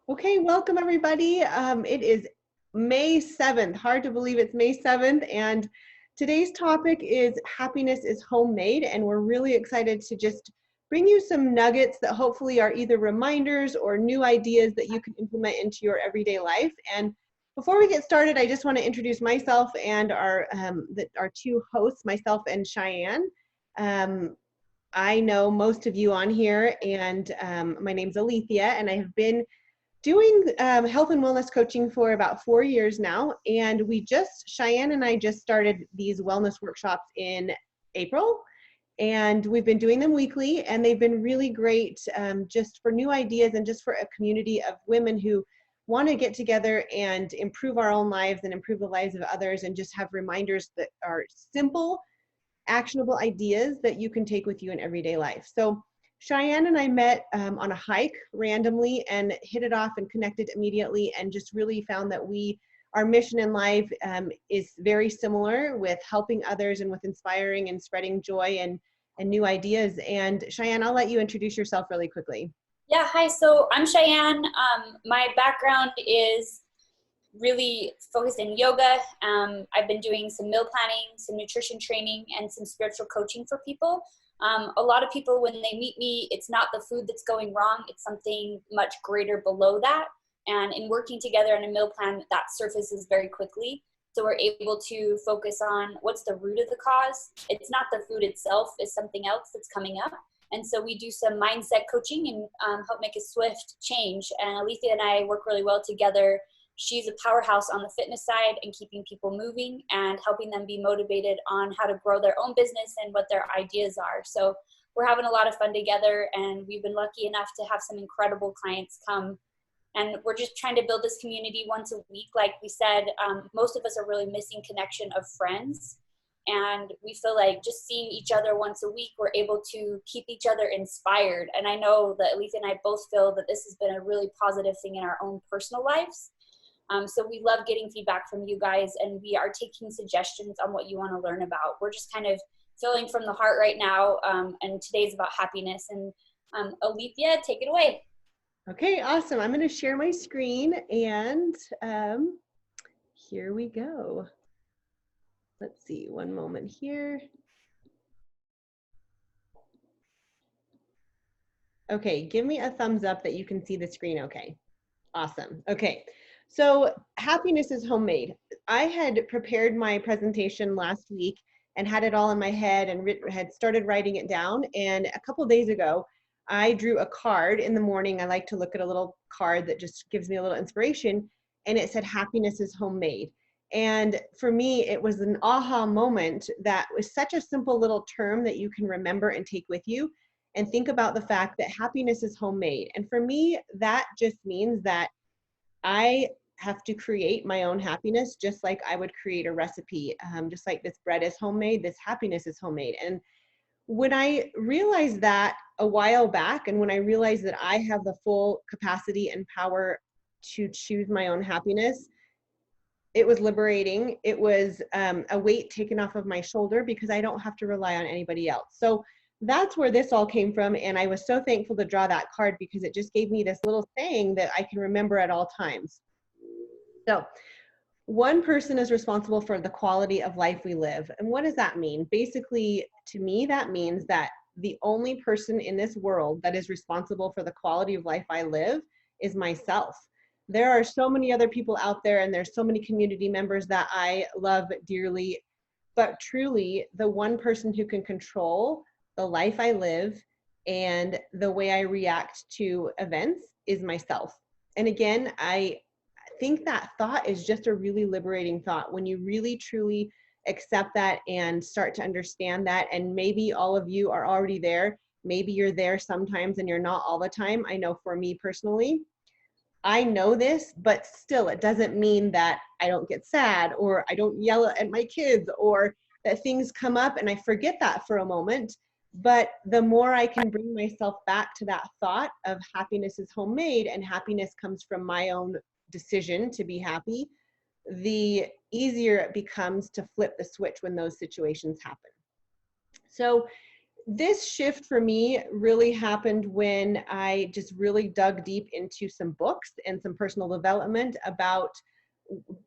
Okay, welcome everybody. It is May 7th. Hard to believe it's May 7th. And today's topic is happiness is homemade. And we're really excited to just bring you some nuggets that hopefully are either reminders or new ideas that you can implement into your everyday life. And before we get started, I just want to introduce myself and our two hosts, myself and Cheyenne. I know most of you on here, and my name's Alethea, and I have been doing health and wellness coaching for about 4 years now. And Cheyenne and I just started these wellness workshops in April. And we've been doing them weekly, and they've been really great just for new ideas and just for a community of women who want to get together and improve our own lives and improve the lives of others, and just have reminders that are simple, actionable ideas that you can take with you in everyday life. So Cheyenne and I met on a hike randomly and hit it off and connected immediately, and just really found that our mission in life is very similar, with helping others and with inspiring and spreading joy and new ideas. And Cheyenne, I'll let you introduce yourself really quickly. Yeah, hi. So I'm Cheyenne. My background is really focused in yoga. I've been doing some meal planning, some nutrition training, and some spiritual coaching for people. A lot of people, when they meet me, it's not the food that's going wrong. It's something much greater below that. And in working together on a meal plan, that surfaces very quickly. So we're able to focus on what's the root of the cause. It's not the food itself, it's something else that's coming up. And so we do some mindset coaching and help make a swift change. And Alethea and I work really well together. She's a powerhouse on the fitness side and keeping people moving and helping them be motivated on how to grow their own business and what their ideas are. So we're having a lot of fun together, and we've been lucky enough to have some incredible clients come. And we're just trying to build this community once a week. Like we said, most of us are really missing connection of friends. And we feel like just seeing each other once a week, we're able to keep each other inspired. And I know that Alethea and I both feel that this has been a really positive thing in our own personal lives. So we love getting feedback from you guys, and we are taking suggestions on what you want to learn about. We're just kind of filling from the heart right now, and today's about happiness. And Alethea, take it away. Okay, awesome. I'm going to share my screen, and here we go. Let's see, one moment here. Okay, give me a thumbs up that you can see the screen okay. Awesome. Okay, so happiness is homemade. I had prepared my presentation last week and had it all in my head and had started writing it down. And a couple days ago, I drew a card in the morning. I like to look at a little card that just gives me a little inspiration, and it said happiness is homemade. And for me, it was an aha moment that was such a simple little term that you can remember and take with you, and think about the fact that happiness is homemade. And for me, that just means that I have to create my own happiness, just like I would create a recipe. Just like this bread is homemade, this happiness is homemade. And when I realized that a while back, and when I realized that I have the full capacity and power to choose my own happiness, it was liberating. It was a weight taken off of my shoulder, because I don't have to rely on anybody else. So that's where this all came from. And I was so thankful to draw that card, because it just gave me this little saying that I can remember at all times. So one person is responsible for the quality of life we live. And what does that mean? Basically, to me, that means that the only person in this world that is responsible for the quality of life I live is myself. There are so many other people out there, and there's so many community members that I love dearly, but truly the one person who can control the life I live and the way I react to events is myself. And again, I think that thought is just a really liberating thought when you really truly accept that and start to understand that. And maybe all of you are already there. Maybe you're there sometimes and you're not all the time. I know for me personally, I know this, but still it doesn't mean that I don't get sad, or I don't yell at my kids, or that things come up and I forget that for a moment. But the more I can bring myself back to that thought of happiness is homemade, and happiness comes from my own decision to be happy, the easier it becomes to flip the switch when those situations happen. So this shift for me really happened when I just really dug deep into some books and some personal development about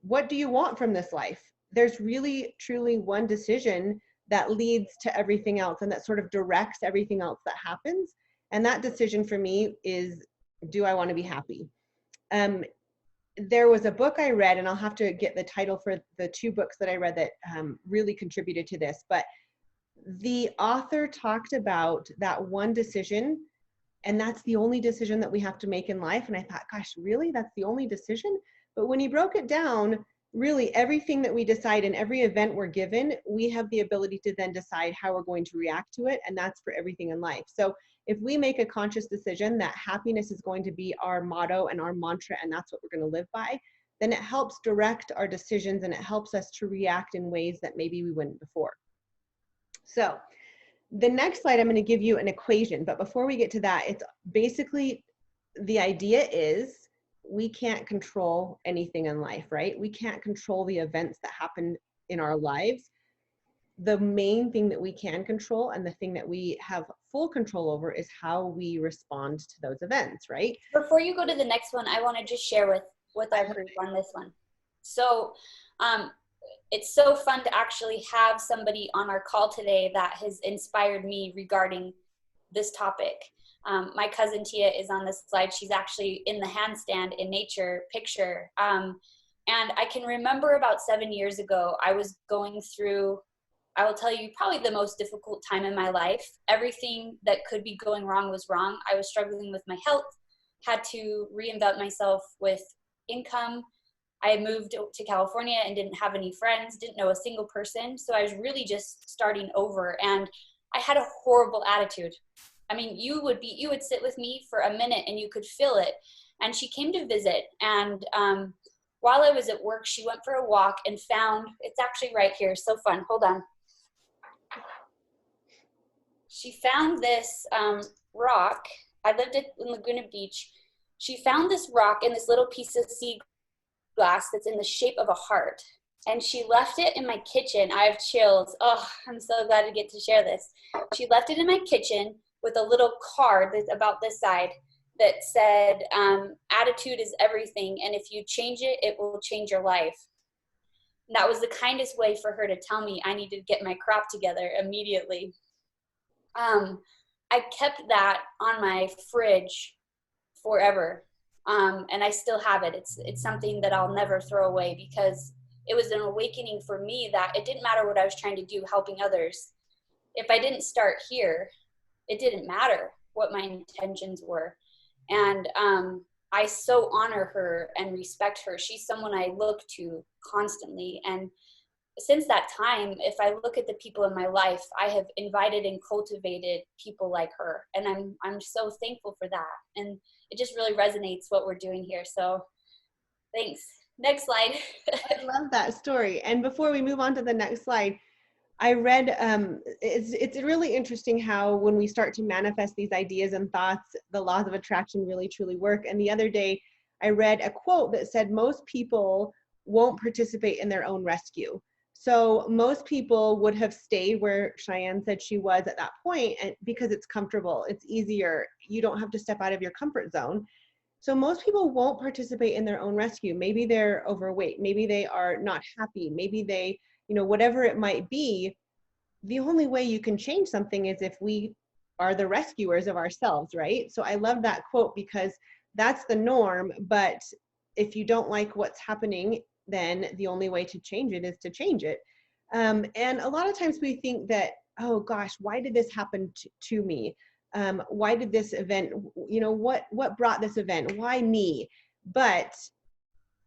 what do you want from this life? There's really, truly one decision that leads to everything else and that sort of directs everything else that happens. And that decision for me is, do I want to be happy? There was a book I read, and I'll have to get the title for the two books that I read that really contributed to this, but the author talked about that one decision, and that's the only decision that we have to make in life. And I thought, gosh, really? That's the only decision? But when he broke it down, really everything that we decide in every event we're given, we have the ability to then decide how we're going to react to it. And that's for everything in life. So if we make a conscious decision that happiness is going to be our motto and our mantra, and that's what we're going to live by, then it helps direct our decisions and it helps us to react in ways that maybe we wouldn't before. So the next slide, I'm going to give you an equation, but before we get to that, it's basically, the idea is we can't control anything in life, right? We can't control the events that happen in our lives. The main thing that we can control and the thing that we have full control over is how we respond to those events, right? Before you go to the next one, I want to just share with our group on this one. So it's so fun to actually have somebody on our call today that has inspired me regarding this topic. My cousin Tia is on this slide. She's actually in the handstand in nature picture. And I can remember about 7 years ago, I was going through, I will tell you, probably the most difficult time in my life. Everything that could be going wrong was wrong. I was struggling with my health, had to reinvent myself with income. I had moved to California and didn't have any friends, didn't know a single person. So I was really just starting over, and I had a horrible attitude. I mean, you would sit with me for a minute and you could feel it. And she came to visit, and while I was at work, she went for a walk and found, it's actually right here, so fun, hold on. She found this rock. I lived in Laguna Beach. She found this rock in this little piece of sea glass that's in the shape of a heart. And she left it in my kitchen. I have chills. Oh, I'm so glad to get to share this. She left it in my kitchen with a little card that's about this side that said, attitude is everything. And if you change it, it will change your life. And that was the kindest way for her to tell me I needed to get my crap together immediately. I kept that on my fridge forever. And I still have it. It's something that I'll never throw away, because it was an awakening for me that it didn't matter what I was trying to do, helping others. If I didn't start here, it didn't matter what my intentions were. And I so honor her and respect her. She's someone I look to constantly. And since that time, if I look at the people in my life, I have invited and cultivated people like her. And I'm so thankful for that. And it just really resonates what we're doing here. So thanks. Next slide. I love that story. And before we move on to the next slide, I read, it's really interesting how when we start to manifest these ideas and thoughts, the laws of attraction really truly work. And the other day, I read a quote that said, most people won't participate in their own rescue. So most people would have stayed where Cheyenne said she was at that point, and because it's comfortable, it's easier, you don't have to step out of your comfort zone. So most people won't participate in their own rescue. Maybe they're overweight, maybe they are not happy, maybe they, whatever it might be. The only way you can change something is if we are the rescuers of ourselves, right? So I love that quote, because that's the norm. But if you don't like what's happening, then the only way to change it is to change it. And a lot of times we think that, oh gosh, why did this happen to me? Why did this event, what brought this event? Why me? But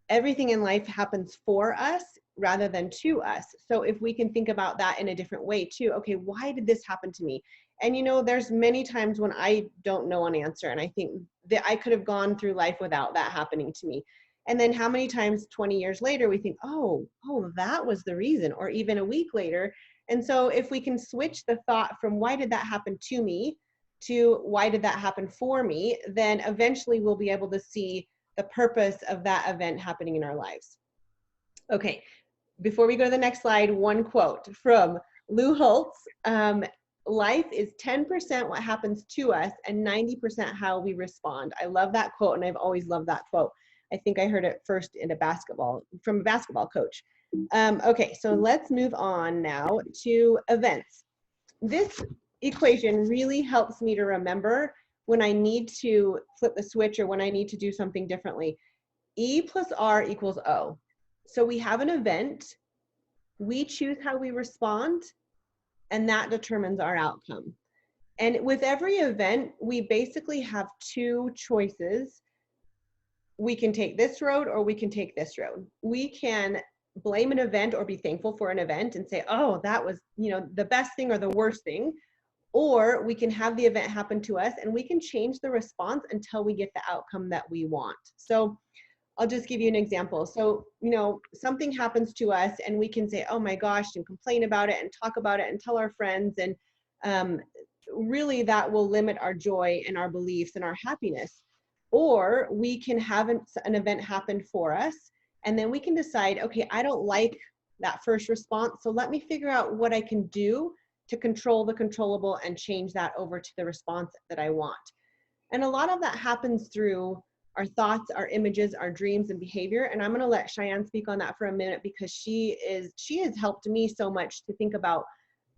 everything in life happens for us rather than to us. So if we can think about that in a different way too, okay, why did this happen to me? And there's many times when I don't know an answer, and I think that I could have gone through life without that happening to me. And then how many times 20 years later we think, oh, that was the reason, or even a week later. And so if we can switch the thought from why did that happen to me to why did that happen for me, then eventually we'll be able to see the purpose of that event happening in our lives. Okay, before we go to the next slide, one quote from Lou Holtz. life is 10% what happens to us and 90% how we respond. I love that quote, and I've always loved that quote. I think I heard it first from a basketball coach. Okay, so let's move on now to events. This equation really helps me to remember when I need to flip the switch or when I need to do something differently. E plus R equals O. So we have an event, we choose how we respond, and that determines our outcome. And with every event, we basically have two choices. We can take this road or we can take this road. We can blame an event or be thankful for an event and say, oh, that was, the best thing or the worst thing. Or we can have the event happen to us and we can change the response until we get the outcome that we want. So I'll just give you an example. So, something happens to us and we can say, oh my gosh, and complain about it and talk about it and tell our friends. And really that will limit our joy and our beliefs and our happiness. Or we can have an event happen for us. And then we can decide, okay, I don't like that first response. So let me figure out what I can do to control the controllable and change that over to the response that I want. And a lot of that happens through our thoughts, our images, our dreams and behavior. And I'm going to let Cheyenne speak on that for a minute because she has helped me so much to think about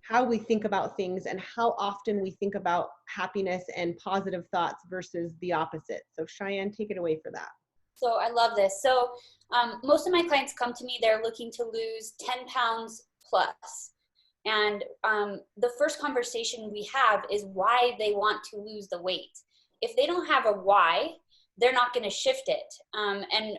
how we think about things and how often we think about happiness and positive thoughts versus the opposite. So Cheyenne, take it away for that. So I love this. So most of my clients come to me, they're looking to lose 10 pounds plus. And the first conversation we have is why they want to lose the weight. If they don't have a why, they're not going to shift it. And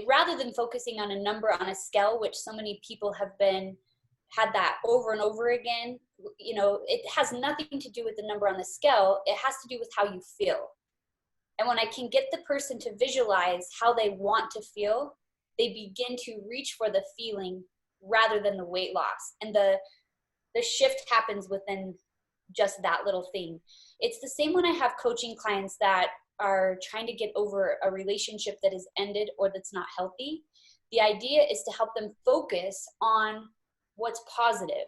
rather than focusing on a number on a scale, which so many people have had that over and over again, it has nothing to do with the number on the scale. It has to do with how you feel. And when I can get the person to visualize how they want to feel, they begin to reach for the feeling rather than the weight loss. And the shift happens within just that little thing. It's the same when I have coaching clients that are trying to get over a relationship that is ended or that's not healthy. The idea is to help them focus on what's positive.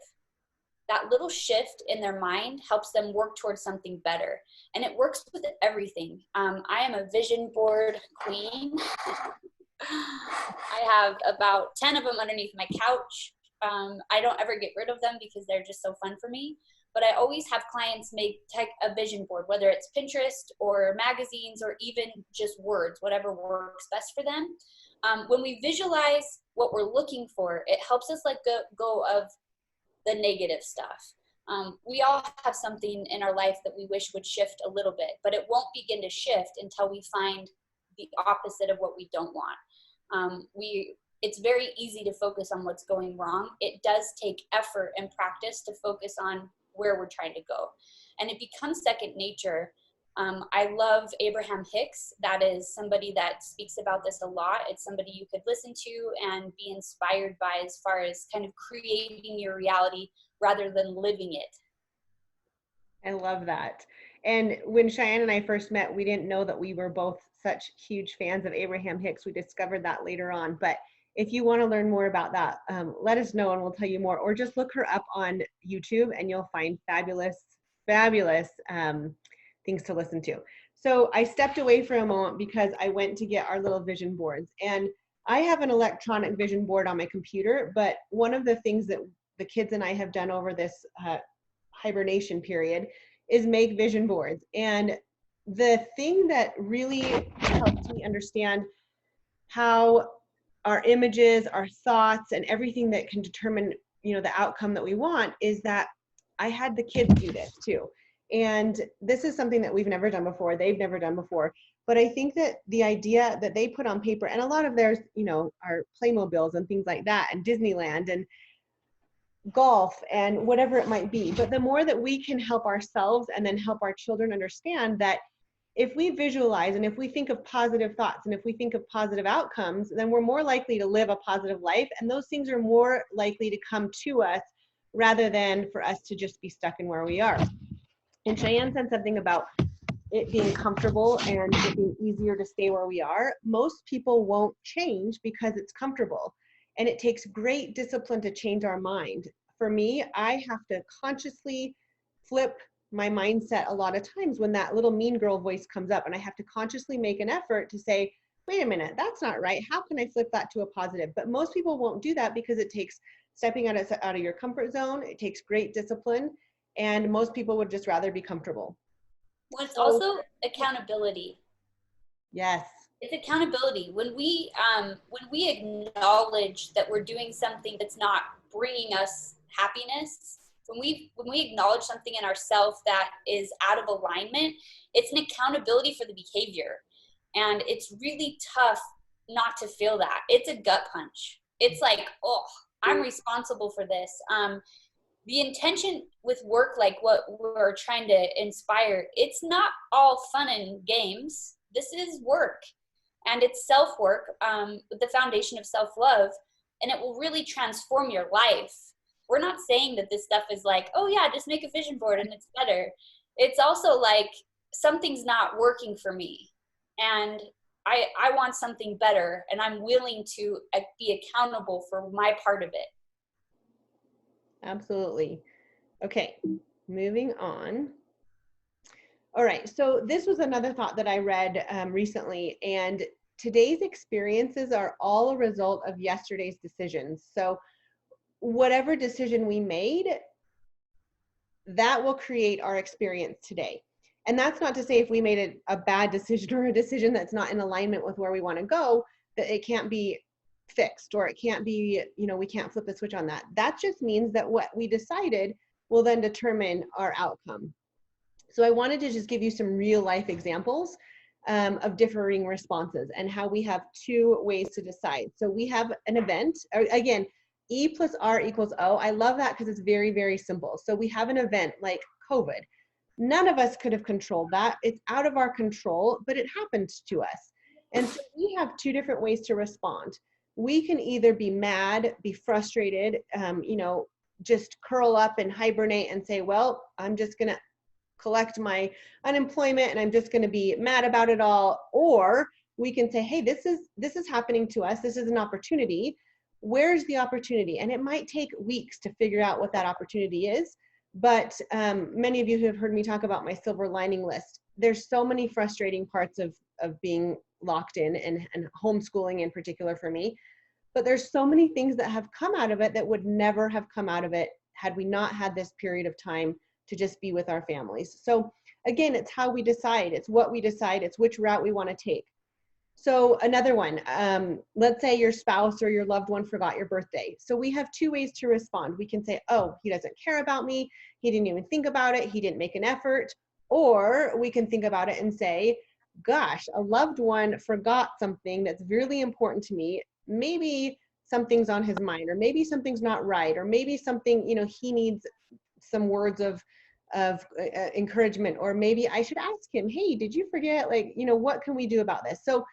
That little shift in their mind helps them work towards something better. And it works with everything. I am a vision board queen. I have about 10 of them underneath my couch. I don't ever get rid of them because they're just so fun for me. But I always have clients make a vision board, whether it's Pinterest or magazines or even just words, whatever works best for them. When we visualize what we're looking for, it helps us let go of the negative stuff. We all have something in our life that we wish would shift a little bit, but it won't begin to shift until we find the opposite of what we don't want. It's very easy to focus on what's going wrong. It does take effort and practice to focus on where we're trying to go. And it becomes second nature. I love Abraham Hicks. That is somebody that speaks about this a lot. It's somebody you could listen to and be inspired by as far as kind of creating your reality rather than living it. I love that. And when Cheyenne and I first met, we didn't know that we were both such huge fans of Abraham Hicks. We discovered that later on. But if you want to learn more about that, let us know and we'll tell you more. Or just look her up on YouTube and you'll find fabulous things to listen to. So I stepped away for a moment because I went to get our little vision boards. And I have an electronic vision board on my computer, but one of the things that the kids and I have done over this hibernation period is make vision boards. And the thing that really helps me understand how our images, our thoughts, and everything that can determine, the outcome that we want is that I had the kids do this too. And this is something that we've never done before. They've never done before. But I think that the idea that they put on paper, and a lot of theirs, are Playmobiles and things like that, and Disneyland and golf and whatever it might be. But the more that we can help ourselves and then help our children understand that if we visualize and if we think of positive thoughts and if we think of positive outcomes, then we're more likely to live a positive life. And those things are more likely to come to us rather than for us to just be stuck in where we are. And Cheyenne said something about it being comfortable and it being easier to stay where we are. Most people won't change because it's comfortable. And it takes great discipline to change our mind. For me, I have to consciously flip my mindset a lot of times when that little mean girl voice comes up, and I have to consciously make an effort to say, wait a minute, that's not right. How can I flip that to a positive? But most people won't do that because it takes stepping out of your comfort zone. It takes great discipline, and most people would just rather be comfortable. Well, it's So also accountability. yes, It's accountability. When we acknowledge that we're doing something that's not bringing us happiness, when we acknowledge something in ourselves that is out of alignment, it's an accountability for the behavior. And it's really tough not to feel that. It's a gut punch. It's like, oh, I'm responsible for this. The intention with work, like what we're trying to inspire, it's not all fun and games. This is work, and it's self-work, with the foundation of self-love, and it will really transform your life. We're not saying that this stuff is like, oh yeah, just make a vision board and it's better. It's also like, something's not working for me, and I want something better, and I'm willing to be accountable for my part of it. absolutely. Okay, moving on. All right, so this was another thought that I read recently, and today's experiences are all a result of yesterday's decisions. So whatever decision we made, that will create our experience today. And that's not to say if we made a bad decision or a decision that's not in alignment with where we want to go, that it can't be fixed, or it can't be, we can't flip the switch on that. That just means that what we decided will then determine our outcome. So I wanted to just give you some real life examples of differing responses and how we have two ways to decide. So we have an event, again, E plus R equals O. I love that because it's very, very simple. So we have an event like COVID. None of us could have controlled that. It's out of our control, but it happened to us. And so we have two different ways to respond. We can either be mad, be frustrated, just curl up and hibernate and say, well, I'm just going to collect my unemployment and I'm just going to be mad about it all. Or we can say, hey, this is happening to us. This is an opportunity. Where's the opportunity? And it might take weeks to figure out what that opportunity is. But many of you who have heard me talk about my silver lining list, there's so many frustrating parts of being locked in and homeschooling in particular for me. But there's so many things that have come out of it that would never have come out of it had we not had this period of time to just be with our families. So again, it's how we decide. It's what we decide. It's which route we want to take. So another one, let's say your spouse or your loved one forgot your birthday. So we have two ways to respond. We can say, oh, he doesn't care about me. He didn't even think about it. He didn't make an effort. Or we can think about it and say, gosh, a loved one forgot something that's really important to me. Maybe something's on his mind, or maybe something's not right, or maybe something, he needs some words of encouragement, or maybe I should ask him, hey, did you forget? What can we do about this? So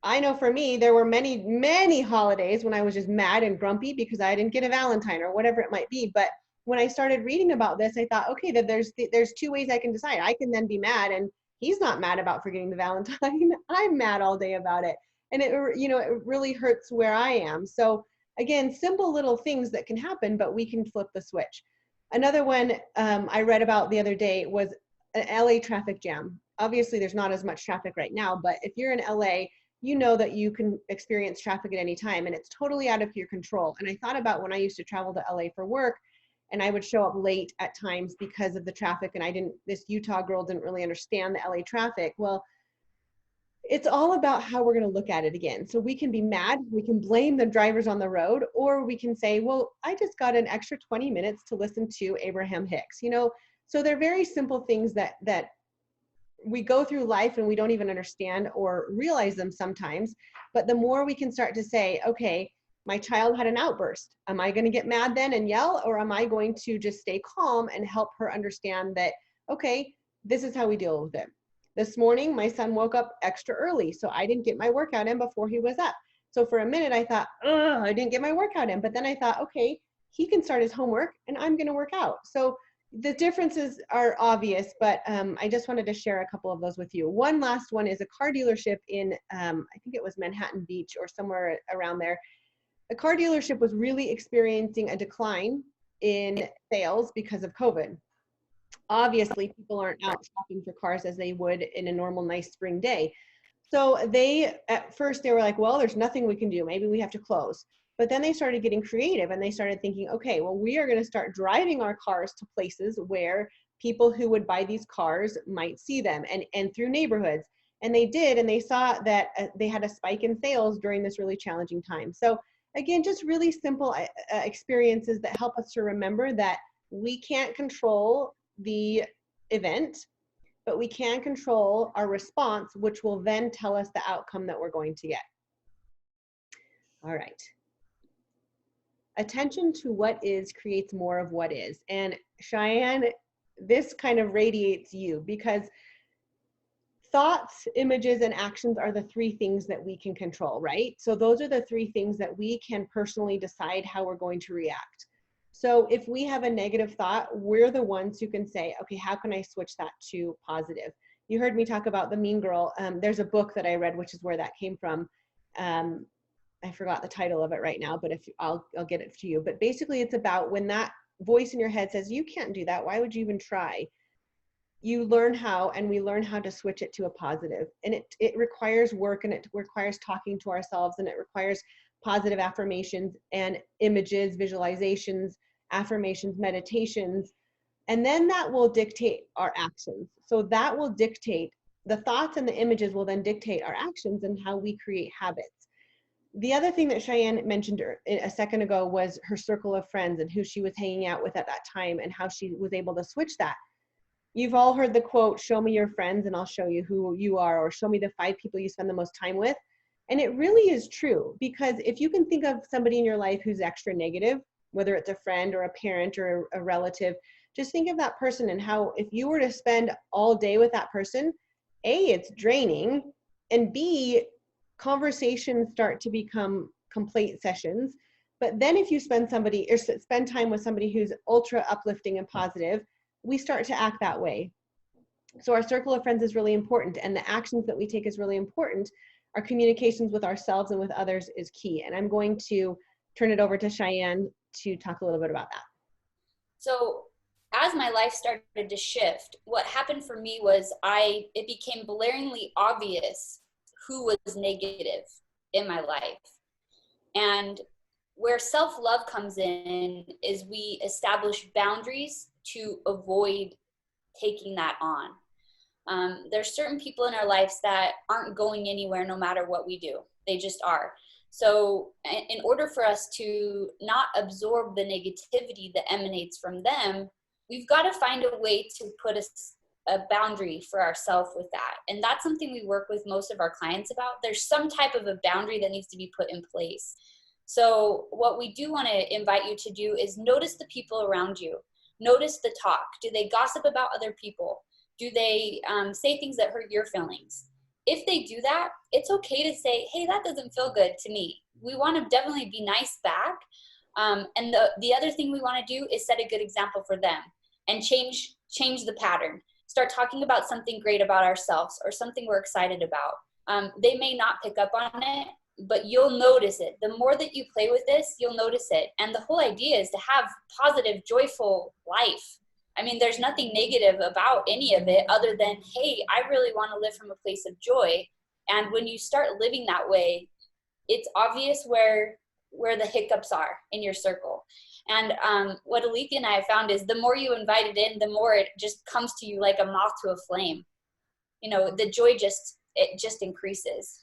I know for me, there were many, many holidays when I was just mad and grumpy because I didn't get a Valentine or whatever it might be. But when I started reading about this, I thought, okay, that there's two ways I can decide. I can then be mad, and he's not mad about forgetting the Valentine. I'm mad all day about it. And it really hurts where I am. So again, simple little things that can happen, but we can flip the switch. Another one I read about the other day was an LA traffic jam. Obviously, there's not as much traffic right now, but if you're in LA, you know that you can experience traffic at any time, and it's totally out of your control. And I thought about when I used to travel to LA for work, and I would show up late at times because of the traffic, and this Utah girl didn't really understand the LA traffic. Well, it's all about how we're going to look at it again. So we can be mad, we can blame the drivers on the road, or we can say, well, I just got an extra 20 minutes to listen to Abraham Hicks. So they're very simple things that we go through life and we don't even understand or realize them sometimes. But the more we can start to say, okay, my child had an outburst. Am I going to get mad then and yell, or am I going to just stay calm and help her understand that, okay, this is how we deal with it. This morning, my son woke up extra early, so I didn't get my workout in before he was up. So for a minute, I thought, I didn't get my workout in. But then I thought, okay, he can start his homework and I'm going to work out. So the differences are obvious, but I just wanted to share a couple of those with you. One last one is a car dealership in, I think it was Manhattan Beach or somewhere around there. A car dealership was really experiencing a decline in sales because of COVID. obviously people aren't out shopping for cars as they would in a normal nice spring day. So they, at first they were like, well, there's nothing we can do. Maybe we have to close. But then they started getting creative and they started thinking, okay, well, we are going to start driving our cars to places where people who would buy these cars might see them, and through neighborhoods. And they did, and they saw that they had a spike in sales during this really challenging time. So again, just really simple experiences that help us to remember that we can't control the event, but we can control our response, which will then tell us the outcome that we're going to get. All right. Attention to what is creates more of what is. And Cheyenne, this kind of radiates you, because thoughts, images, and actions are the three things that we can control, right? So those are the three things that we can personally decide how we're going to react. So if we have a negative thought, we're the ones who can say, okay, how can I switch that to positive? You heard me talk about the mean girl. There's a book that I read, which is where that came from. I forgot the title of it right now, but if I'll get it to you. But basically it's about when that voice in your head says, you can't do that, why would you even try? You learn how, and we learn how to switch it to a positive. And it requires work, and it requires talking to ourselves, and it requires positive affirmations and images, visualizations, affirmations, meditations, and then that will dictate our actions. So that will dictate, the thoughts and the images will then dictate our actions and how we create habits. The other thing that Cheyenne mentioned a second ago was her circle of friends and who she was hanging out with at that time and how she was able to switch that. You've all heard the quote, show me your friends and I'll show you who you are, or show me the 5 people you spend the most time with. And it really is true, because if you can think of somebody in your life who's extra negative, whether it's a friend or a parent or a relative, just think of that person and how if you were to spend all day with that person, A, it's draining, and B, conversations start to become complaint sessions. But then if you spend time with somebody who's ultra uplifting and positive, we start to act that way. So our circle of friends is really important, and the actions that we take is really important. Our communications with ourselves and with others is key. And I'm going to turn it over to Cheyenne to talk a little bit about that. So as my life started to shift, what happened for me was it became blaringly obvious who was negative in my life. And where self-love comes in is we establish boundaries to avoid taking that on. There's certain people in our lives that aren't going anywhere no matter what we do. They just are. So in order for us to not absorb the negativity that emanates from them, we've got to find a way to put a boundary for ourselves with that. And that's something we work with most of our clients about. There's some type of a boundary that needs to be put in place. So what we do want to invite you to do is notice the people around you. Notice the talk. Do they gossip about other people? Do they say things that hurt your feelings? If they do that, it's okay to say, hey, that doesn't feel good to me. We want to definitely be nice back. And the other thing we want to do is set a good example for them and change the pattern. Start talking about something great about ourselves or something we're excited about. They may not pick up on it, but you'll notice it. The more that you play with this, you'll notice it. And the whole idea is to have positive, joyful life. I mean, there's nothing negative about any of it other than, hey, I really want to live from a place of joy. And when you start living that way, it's obvious where the hiccups are in your circle. And what Alethea and I have found is the more you invite it in, the more it just comes to you like a moth to a flame. You know, the joy just increases.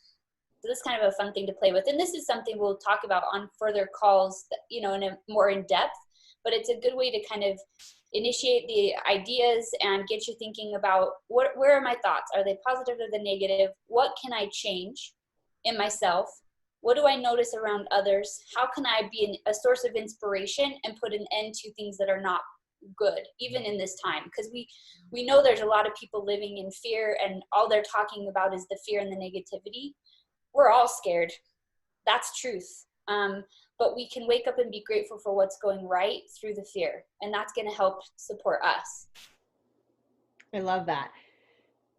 So this is kind of a fun thing to play with. And this is something we'll talk about on further calls, you know, more in depth, but it's a good way to kind of initiate the ideas and get you thinking about where are my thoughts? Are they positive or the negative? What can I change in myself? What do I notice around others? How can I be a source of inspiration and put an end to things that are not good, even in this time? Because we know there's a lot of people living in fear, and all they're talking about is the fear and the negativity. We're all scared. That's truth. But we can wake up and be grateful for what's going right through the fear. And that's going to help support us. I love that.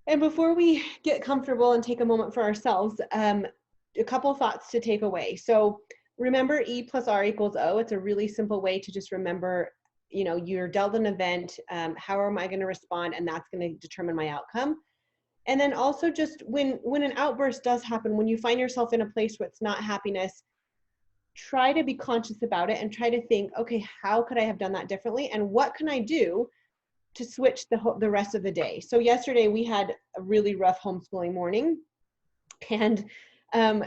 And before we get comfortable and take a moment for ourselves, a couple thoughts to take away. So remember, E plus R equals O. It's a really simple way to just remember, you're dealt an event. How am I going to respond? And that's going to determine my outcome. And then also just when an outburst does happen, when you find yourself in a place where it's not happiness, try to be conscious about it and try to think, okay, how could I have done that differently? And what can I do to switch the rest of the day? So yesterday we had a really rough homeschooling morning, and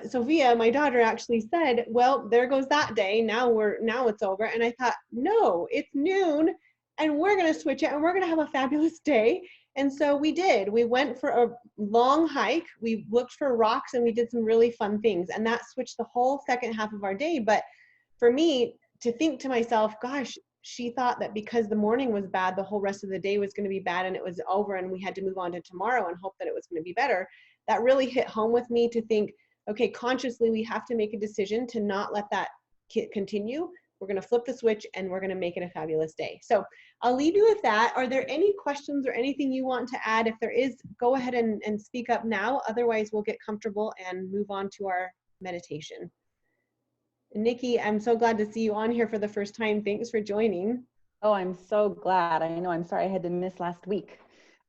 Sophia, my daughter, actually said, well, there goes that day. Now it's over. And I thought, no, it's noon and we're going to switch it and we're going to have a fabulous day. And so we did. We went for a long hike. We looked for rocks and we did some really fun things. And that switched the whole second half of our day. But for me to think to myself, gosh, she thought that because the morning was bad, the whole rest of the day was going to be bad and it was over and we had to move on to tomorrow and hope that it was going to be better. That really hit home with me to think, okay, consciously we have to make a decision to not let that continue. We're going to flip the switch and we're going to make it a fabulous day. So I'll leave you with that. Are there any questions or anything you want to add? If there is, go ahead and speak up now. Otherwise, we'll get comfortable and move on to our meditation. Nikki, I'm so glad to see you on here for the first time. Thanks for joining. Oh, I'm so glad. I know, I'm sorry I had to miss last week.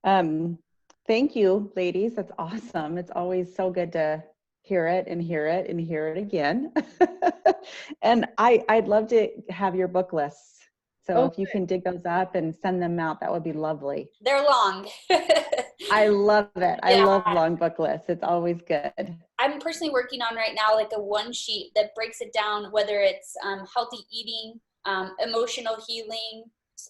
Thank you, ladies. That's awesome. It's always so good to hear it and hear it and hear it again. And I'd love to have your book lists. So if you can dig those up and send them out, that would be lovely. They're long. I love it. I love long book lists. It's always good. I'm personally working on right now like a one sheet that breaks it down, whether it's healthy eating, emotional healing,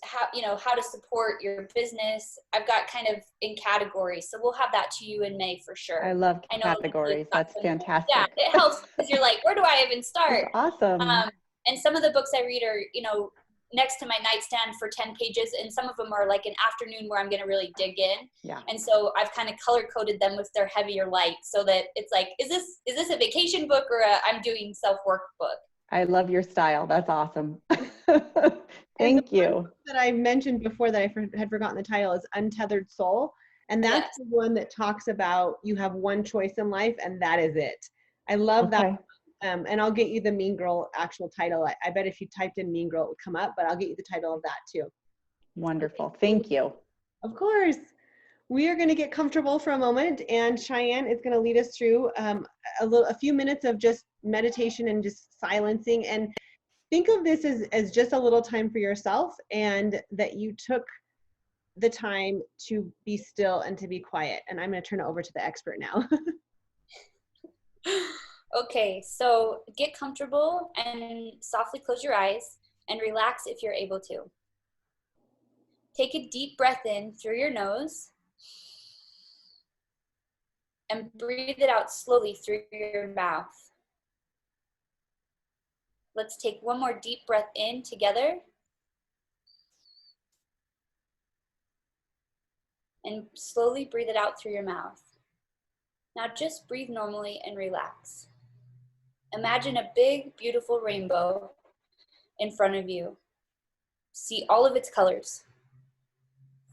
how to support your business. I've got kind of in categories. So we'll have that to you in May for sure. I love categories. That's fantastic. Yeah, it helps because you're like, where do I even start? That's awesome. And some of the books I read are, next to my nightstand for 10 pages. And some of them are like an afternoon where I'm going to really dig in. Yeah. And so I've kind of color coded them with their heavier light so that it's like, is this a vacation book or I'm doing self-work book? I love your style. That's awesome. Thank you. That I mentioned before that I had forgotten the title is Untethered Soul. And that's the one that talks about you have one choice in life and that is it. I love that. And I'll get you the Mean Girl actual title. I bet if you typed in Mean Girl, it would come up, but I'll get you the title of that too. Wonderful. Thank you. Of course. We are going to get comfortable for a moment and Cheyenne is going to lead us through a few minutes of just meditation and just silencing. And think of this as just a little time for yourself and that you took the time to be still and to be quiet. And I'm going to turn it over to the expert now. Okay, so get comfortable and softly close your eyes and relax if you're able to. Take a deep breath in through your nose and breathe it out slowly through your mouth. Let's take one more deep breath in together. And slowly breathe it out through your mouth. Now just breathe normally and relax. Imagine a big, beautiful rainbow in front of you. See all of its colors.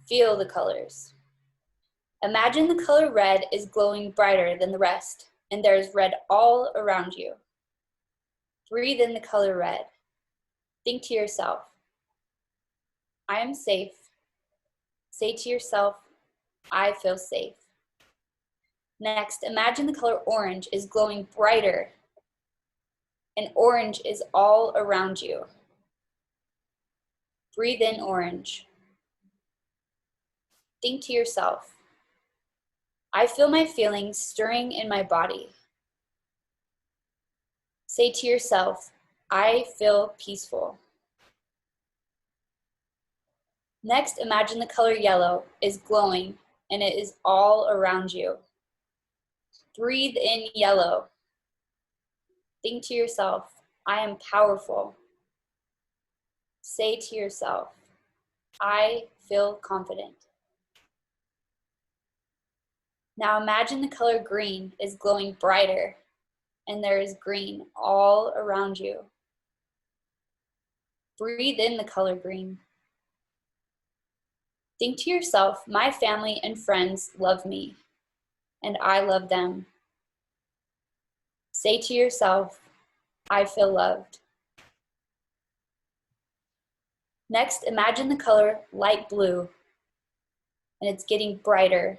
Feel the colors. Imagine the color red is glowing brighter than the rest, and there is red all around you. Breathe in the color red. Think to yourself, I am safe. Say to yourself, I feel safe. Next, imagine the color orange is glowing brighter, and orange is all around you. Breathe in orange. Think to yourself, I feel my feelings stirring in my body. Say to yourself, I feel peaceful. Next, imagine the color yellow is glowing and it is all around you. Breathe in yellow. Think to yourself, I am powerful. Say to yourself, I feel confident. Now imagine the color green is glowing brighter and there is green all around you. Breathe in the color green. Think to yourself, my family and friends love me, and I love them. Say to yourself, I feel loved. Next, imagine the color light blue, and it's getting brighter.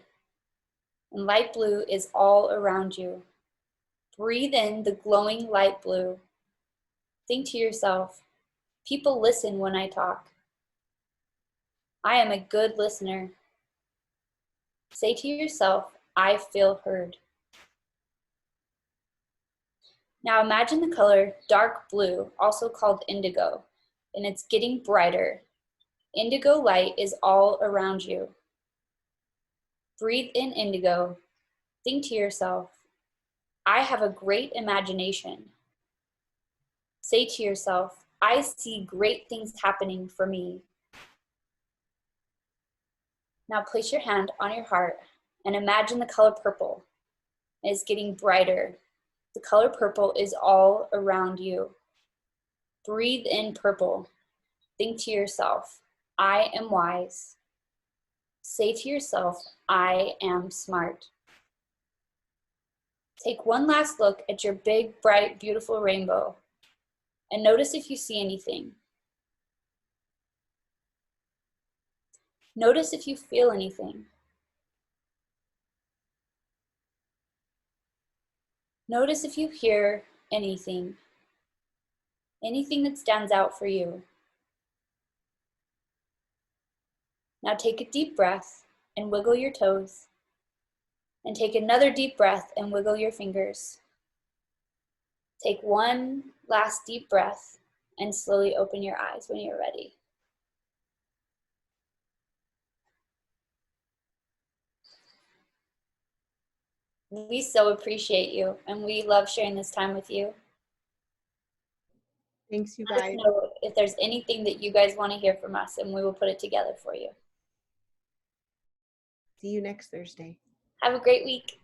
And light blue is all around you. Breathe in the glowing light blue. Think to yourself, people listen when I talk. I am a good listener. Say to yourself, I feel heard. Now imagine the color dark blue, also called indigo, and it's getting brighter. Indigo light is all around you. Breathe in indigo. Think to yourself, I have a great imagination. Say to yourself, I see great things happening for me. Now place your hand on your heart and imagine the color purple. It is getting brighter. The color purple is all around you. Breathe in purple. Think to yourself, I am wise. Say to yourself, I am smart. Take one last look at your big, bright, beautiful rainbow and notice if you see anything. Notice if you feel anything. Notice if you hear anything. Anything that stands out for you. Now take a deep breath and wiggle your toes. And take another deep breath and wiggle your fingers. Take one last deep breath and slowly open your eyes when you're ready. We so appreciate you and we love sharing this time with you. Thanks, you Let us guys. know if there's anything that you guys want to hear from us and we will put it together for you. See you next Thursday. Have a great week.